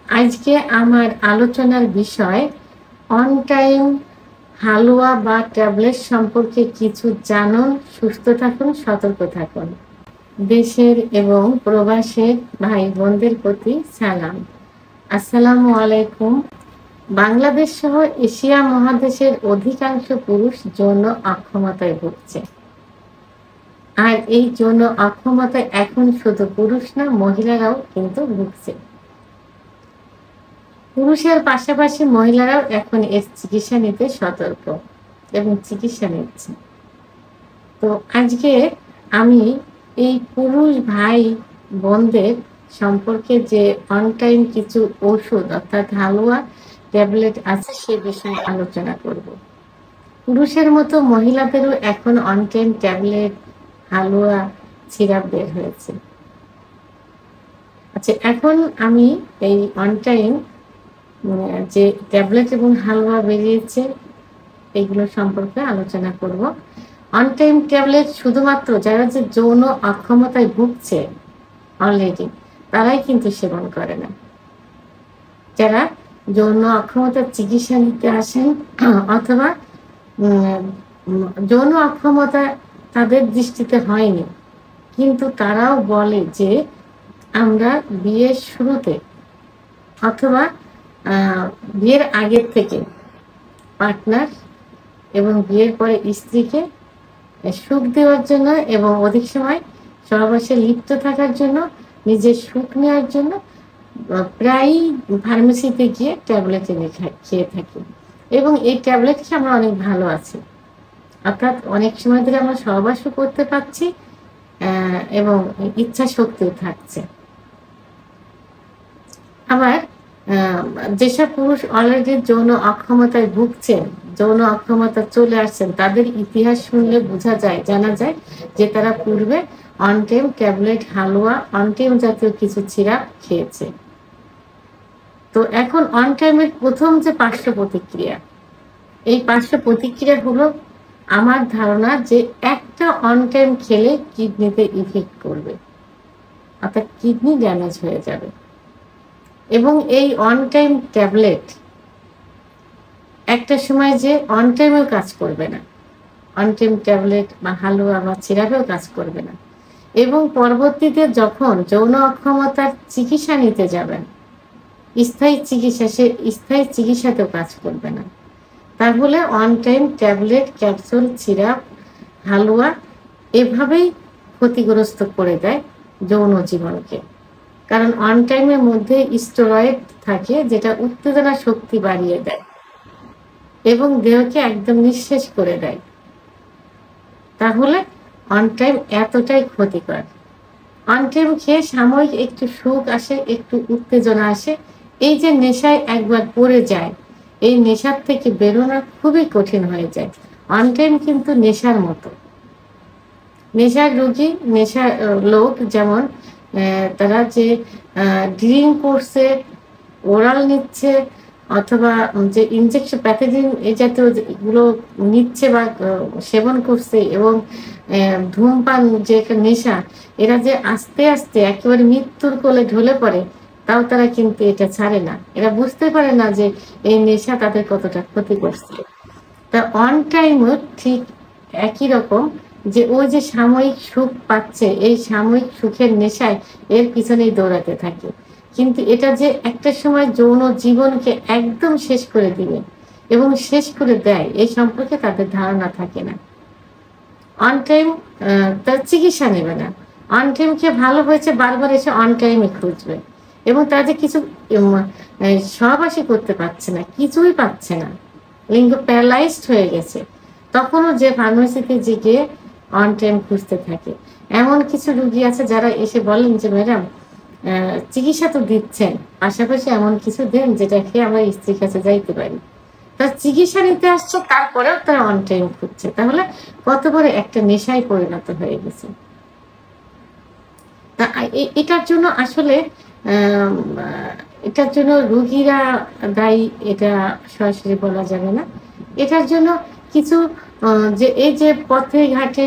আজকে আমার আলোচনার বিষয় অন টাইম হালুয়া বা ট্যাবলেট সম্পর্কে কিছু জানুন, সুস্থ থাকুন, সতর্ক থাকুন। দেশের এবং প্রবাসের ভাই বোনদের প্রতি সালাম। আসসালামু আলাইকুম। বাংলাদেশ সহ এশিয়া মহাদেশের অধিকাংশ পুরুষ যৌন অক্ষমতায় ভুগছে। আর এই যৌন অক্ষমতায় এখন শুধু পুরুষ না, মহিলারাও কিন্তু ভুগছে। পুরুষের পাশাপাশি মহিলারাও এখন এর চিকিৎসা নিতে সতর্ক এবং চিকিৎসা নিচ্ছে। তো আজকে আমি এই পুরুষ ভাই বোনদের সম্পর্কে যে অন টাইম কিছু ওষুধ অর্থাৎ হালুয়া ট্যাবলেট আছে সে বিষয়ে আলোচনা করব। পুরুষের মতো মহিলাদেরও এখন on time tablet, halwa, syrup বের হয়েছে। আচ্ছা, এখন আমি এই অন টাইম যে ট্যাবলেট এবং হালুয়া বেরিয়েছে এগুলো সম্পর্কে আলোচনা করব। অন টাইম ট্যাবলেট শুধুমাত্র যারা যে যৌন অক্ষমতায় ভুগছে অলরেডি তারাই কিন্তু সেবন করে না। যারা যৌন অক্ষমতার চিকিৎসা নিতে আসেন অথবা যৌন অক্ষমতা তাদের দৃষ্টিতে হয়নি, কিন্তু তারাও বলে যে আমরা বিয়ের শুরুতে অথবা বিয়ের আগের থেকে পার্টনার এবং বিয়ের পরে স্ত্রীকে সুখ দেওয়ার জন্য এবং অধিক সময় সহবাসে লিপ্ত থাকার জন্য, নিজের সুখ নেওয়ার জন্য প্রায়ই ফার্মেসিতে গিয়ে ট্যাবলেট এনে খেয়ে থাকি এবং এই ট্যাবলেট খেয়ে আমরা অনেক ভালো আছি। অর্থাৎ অনেক সময় ধরে আমরা সহবাসও করতে পারছি এবং ইচ্ছা শক্তিও থাকছে। আবার যেসব পুরুষ অলরেডি যৌন অক্ষমতায় ভুগছেন, যৌন অক্ষমতা চলে আসছেন, তাদের ইতিহাস শুনলে জানা যায় যে তারা পূর্বে on time tablet, halwa, on time জাতীয় কিছু সিরাপ খেয়েছে। তো এখন অন টাইমের প্রথম যে পার্শ্ব প্রতিক্রিয়া, এই পার্শ্ব প্রতিক্রিয়া হলো আমার ধারণা যে একটা অন টাইম খেলে কিডনিতে ইফেক্ট করবে, অর্থাৎ কিডনি ড্যামেজ হয়ে যাবে। এবং এই অন টাইম ট্যাবলেট একটা সময় যে অন টাইমেও কাজ করবে না, অন টাইম ট্যাবলেট বা হালুয়া বা সিরাপেও কাজ করবে না এবং পরবর্তীতে যখন যৌন অক্ষমতার চিকিৎসা নিতে যাবেন, স্থায়ী চিকিৎসাতেও কাজ করবে না। তাহলে on time tablet, capsule, syrup, হালুয়া এভাবেই ক্ষতিগ্রস্ত করে দেয় যৌন জীবনকে। কারণ অন টাইমের মধ্যে স্টেরয়েড থাকে যেটা উত্তেজনা শক্তি বাড়িয়ে দেয় এবং দেহকে একদম নিঃশেষ করে দেয়। তাহলে অন টাইম এতটাই ক্ষতিকর। অন টাইম খেয়ে সাময়িক একটু সুখ আসে, একটু উত্তেজনা আসে। এই যে নেশায় একবার পড়ে যায়, এই নেশার থেকে বেরোনো খুবই কঠিন হয়ে যায়। অন টাইম কিন্তু নেশার মতো। নেশার রোগী, নেশার লোক যেমন তারা যে ড্রিঙ্ক করছে, ওরাল নিচ্ছে অথবা যে ইনজেকশন প্যাথেজিন এই জাতীয় এগুলো নিচ্ছে বা সেবন করছে এবং ধূমপান যে নেশা, এরা যে আস্তে আস্তে একেবারে মৃত্যুর কোলে ঢলে পড়ে, তাও তারা কিন্তু এটা ছাড়ে না। এরা বুঝতে পারে না যে এই নেশা তাদের কতটা ক্ষতি করছে। তা অন টাইমও ঠিক একই রকম, যে ওই যে সাময়িক সুখ পাচ্ছে, এই সাময়িক সুখের নেশায় এর পিছনেই দৌড়াতে থাকে। কিন্তু এটা যে একটা সময় যৌন জীবনকে একদম শেষ করে দিবে এবং শেষ করে দেয়, এই সম্পর্কে তাদের ধারণা থাকে না। অন টাইম তার চিকিৎসা নেবে না, অন টাইমকে ভালো হয়েছে বারবার এসে অন টাইমে খুঁজবে এবং তারা যে কিছু সহবাসী করতে পারছে না, কিছুই পাচ্ছে না, লিঙ্গ প্যারালাইজড হয়ে গেছে, তখনও যে ফার্মেসিতে গিয়ে অন টাইম খুঁজতে থাকে। এমন কিছু রুগী আছে যারা এসে বলেন যে ম্যাডাম চিকিৎসা তো দিচ্ছেন, পাশাপাশি এমন কিছু দেন যেটা খেয়ে আমরা স্ত্রীর কাছে যাইতে পারি। তার চিকিৎসা নিতে আসছে, তারপরেও তারা অন টাইম খুঁজছে। তাহলে কত বড় একটা নেশায় পরিণত হয়ে গেছে। তা এটার জন্য আসলে এটার জন্য রুগীরা দায়ী, এটা সরাসরি বলা যাবে না। এটার জন্য কিছু যে এই যে পথে ঘাটে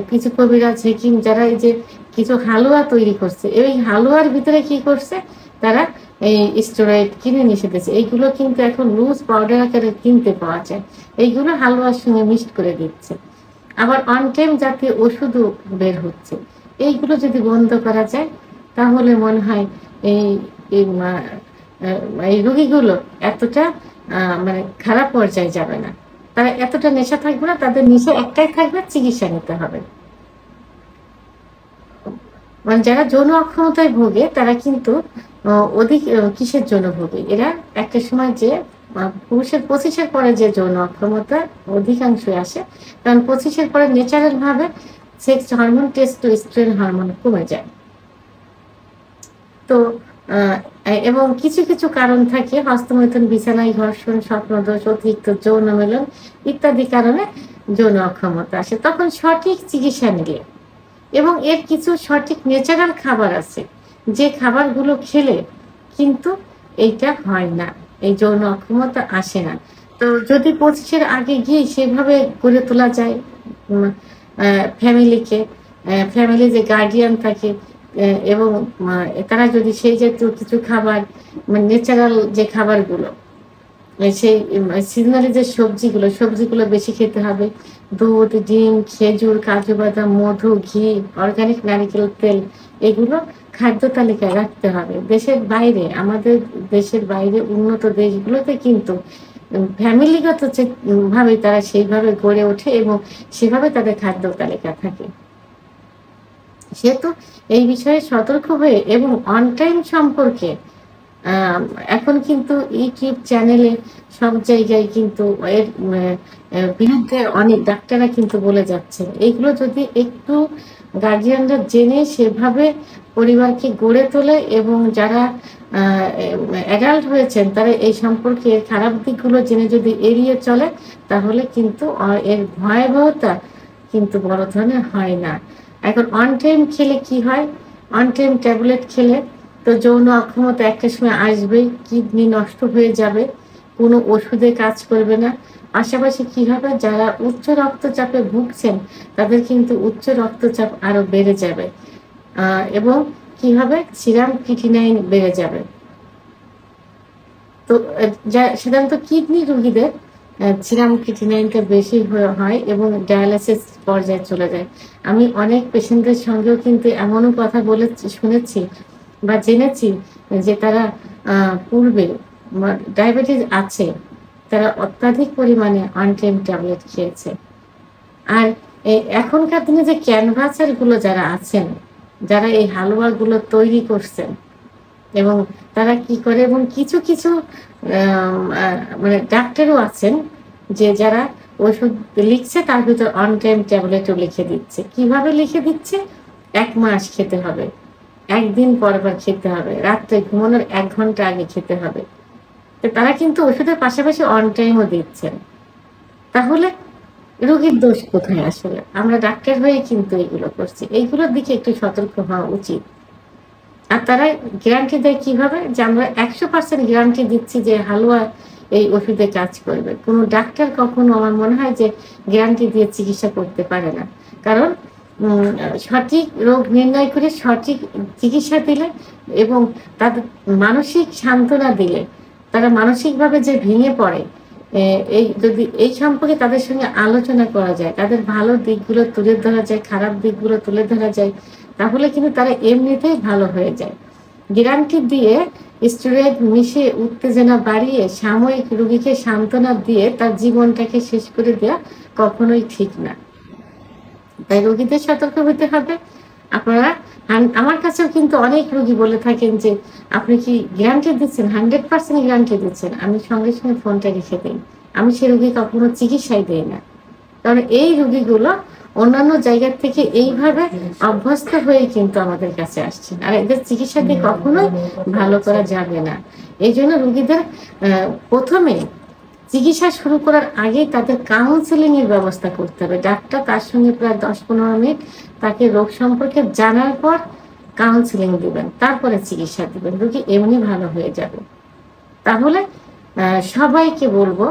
কিছু কবিরাজ, হেকিম যারা এই যে কিছু হালুয়া তৈরি করছে, এই হালুয়ার ভিতরে কি করছে, তারা এই স্টেরয়েড কিনে নিষে দিচ্ছে। এইগুলো কিন্তু এখন লুজ পাউডার আকারে কিনতে পাওয়া যায়, এইগুলো হালুয়ার সঙ্গে মিক্সড করে দিচ্ছে। আবার অন টাইম জাতীয় ওষুধও বের হচ্ছে। এইগুলো যদি বন্ধ করা যায় তাহলে মনে হয় এই এই রোগীগুলো এতটা মানে খারাপ পর্যায়ে যাবে না, তারা এতটা নেশা থাকবে না, তাদের নেশা একটাই থাকবে, চিকিৎসা নিতে হবে। মানে যারা যৌন অক্ষমতায় ভোগে তারা কিন্তু অধিক কিসের জন্য ভোগে, এরা একটা সময় যে পুরুষের 25-এর পরে যে যৌন অক্ষমতা অধিকাংশ আসে, কারণ 25-এর পরে ন্যাচারাল ভাবে সেক্স হরমোন, টেস্টোস্টেরন হরমোন কমে যায়। তো এবং কিছু কিছু কারণ থাকে, হস্তমৈথুন, বিছানায় ঘর্ষণ, স্বপ্নদোষ, অতিরিক্ত যৌন মিলন ইত্যাদি কারণে যৌন অক্ষমতা আসে। তখন সঠিক চিকিৎসা নিলে এবং এর কিছু সঠিক ন্যাচারাল খাবার আছে, যে খাবারগুলো খেলে কিন্তু এইটা হয় না, এই যৌন অক্ষমতা আসে না। তো যদি 25-এর আগে গিয়ে সেভাবে গড়ে তোলা যায় ফ্যামিলিকে, ফ্যামিলি যে গার্ডিয়ান থাকে এবং তারা যদি সেই জাতীয় কিছু খাবার, মানে ন্যাচারাল যে খাবারগুলো, সেই সিজনালি যে সবজিগুলো বেশি খেতে হবে, দুধ, ডিম, খেজুর, কাজু বাদাম, মধু, ঘি, অর্গানিক নারিকেল তেল, এগুলো খাদ্য তালিকায় রাখতে হবে। দেশের বাইরে, আমাদের দেশের বাইরে উন্নত দেশগুলোতে কিন্তু ফ্যামিলিগত ভাবে তারা সেইভাবে গড়ে ওঠে এবং সেভাবে তাদের খাদ্য তালিকা থাকে। সেহেতু এই বিষয়ে সতর্ক হয়ে এবং অন টাইম সম্পর্কে এখন কিন্তু ইউটিউব চ্যানেলে সব জায়গায় কিন্তু এর বিরুদ্ধে অনেক ডাক্তাররা কিন্তু বলে যাচ্ছে। এগুলো যদি একটু গার্জিয়ানরা জেনে সেভাবে পরিবারকে গড়ে তোলে এবং যারা অ্যাডাল্ট হয়েছেন তারা এই সম্পর্কে খারাপ দিকগুলো জেনে যদি এড়িয়ে চলে, তাহলে কিন্তু এর ভয়াবহতা কিন্তু বড় ধরনের হয় না। এখন অন টাইম খেলে কি হয়, অন টাইম ট্যাবলেট খেলে তো যৌন অক্ষমতা একটা সময় আসবেই, কিডনি নষ্ট হয়ে যাবে, কোনো ওষুধে কাজ করবে না। পাশাপাশি কি হবে, যারা উচ্চ রক্তচাপে ভুগছেন তাদের কিন্তু উচ্চ রক্তচাপ আরো বেড়ে যাবে এবং কি হবে, সিরাম ক্রিয়েটিনাইন বেড়ে যাবে। তো সাধারণত কিডনি রোগীদের সিরাম ক্রিয়েটিনাইনটা বেশি হয় এবং ডায়ালাইসিস পর্যায়ে চলে যায়। আমি অনেক পেশেন্টদের সঙ্গেও কিন্তু এমনও কথা শুনেছি বা জেনেছি যে তারা পূর্বে ডায়াবেটিস আছে, তারা অত্যাধিক পরিমাণে অন টাইম ট্যাবলেট খেয়েছে। আর এখনকার দিনে যে ক্যানভাসারগুলো যারা আছেন, যারা এই হালুয়াগুলো তৈরি করছেন এবং তারা কি করে, এবং কিছু কিছু মানে ডাক্তারও আছেন যে যারা ওষুধ লিখছে তার ভিতর অন টাইম ট্যাবলেটও লিখে দিচ্ছে। কিভাবে লিখে দিচ্ছে, 1 মাস খেতে হবে, একদিন পর খেতে হবে, রাত্রে ঘুমানোর 1 ঘন্টা আগে খেতে হবে। তো তারা কিন্তু ওষুধের পাশাপাশি অন টাইমও দিচ্ছেন। তাহলে রোগীর দোষ কোথায়? আসলে আমরা ডাক্তার হয়ে কিন্তু এগুলো করছি, এইগুলোর দিকে একটু সতর্ক হওয়া উচিত। আর তারা গ্যারান্টি দেয় কিভাবে, যে আমরা 100% গ্যারান্টি দিচ্ছি যে হালুয়া এই ওষুধে কাজ করবে। কোনো ডাক্তার কখনো আমার মনে হয় যে গ্যারান্টি দিয়ে চিকিৎসা করতে পারে না, কারণ সঠিক রোগ নির্ণয় করে সঠিক চিকিৎসা দিলে এবং তাদের মানসিক সান্ত্বনা দিলে, তারা মানসিকভাবে যে ভেঙে পড়ে, এই যদি এই সম্পর্কে তাদের সঙ্গে আলোচনা করা যায়, তাদের ভালো দিকগুলো তুলে ধরা যায়, খারাপ দিকগুলো তুলে ধরা যায়, তাহলে কিন্তু তারা এমনিতেই ভালো হয়ে যায়। গ্যারান্টি দিয়ে স্টেরয়েড মিশিয়ে উত্তেজনা বাড়িয়ে সাময়িক রোগীকে সান্ত্বনা দিয়ে তার জীবনটাকে শেষ করে দেওয়া কখনোই ঠিক না। তাই রোগীদের সতর্ক হতে হবে। আপনারা, আমার কাছেও কিন্তু অনেক রোগী বলে থাকেন যে আপনি কি গ্যারান্টি দিচ্ছেন, 100% গ্যারান্টি দিচ্ছেন? আমি সঙ্গে সঙ্গে ফোনটা রেখে দিই, আমি সে রোগী কখনো চিকিৎসাই দেই না, কারণ এই রোগীগুলো অন্যান্য জায়গার থেকে এইভাবে অভ্যস্ত হয়ে কিন্তু আমাদের কাছে আসছেন, আর এদের চিকিৎসা দিয়ে কখনোই ভালো করা যাবে না। এই জন্য রোগীদের প্রথমে চিকিৎসা শুরু করার আগে তাদের কাউন্সেলিং এর ব্যবস্থা করতে হবে। ডাক্তার তার সঙ্গে প্রায় 10-15 মিনিট তাকে রোগ সম্পর্কে জানার পর কাউন্সেলিং দিবেন, তারপরে চিকিৎসা দিবেন, রোগী এমনি ভালো হয়ে যাবে। তাহলে সবাইকে বলবো,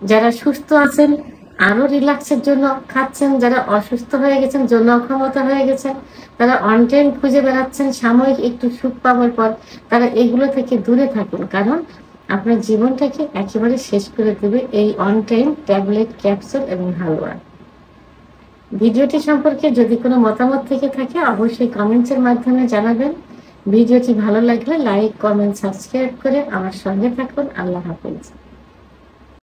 যারা সুস্থ আছেন আরো রিল্যাক্সের জন্য খাচ্ছেন, যারা অসুস্থ হয়ে গেছেন, যৌন অক্ষমতা হয়ে গেছেন, তারা অন টাইম খুঁজে বেড়াচ্ছেন সাময়িক একটু সুখ পাওয়ার পর, তারা এগুলো থেকে দূরে থাকুন। কারণ আপনার জীবনটাকে একেবারে শেষ করে দেবে এই অন টাইম ট্যাবলেট, ক্যাপসুল এবং হালুয়া। ভিডিওটি সম্পর্কে যদি কোনো মতামত থেকে থাকে অবশ্যই কমেন্টসের মাধ্যমে জানাবেন। ভিডিওটি ভালো লাগলে লাইক, কমেন্ট, সাবস্ক্রাইব করে আমার সঙ্গে থাকুন। আল্লাহ হাফেজ।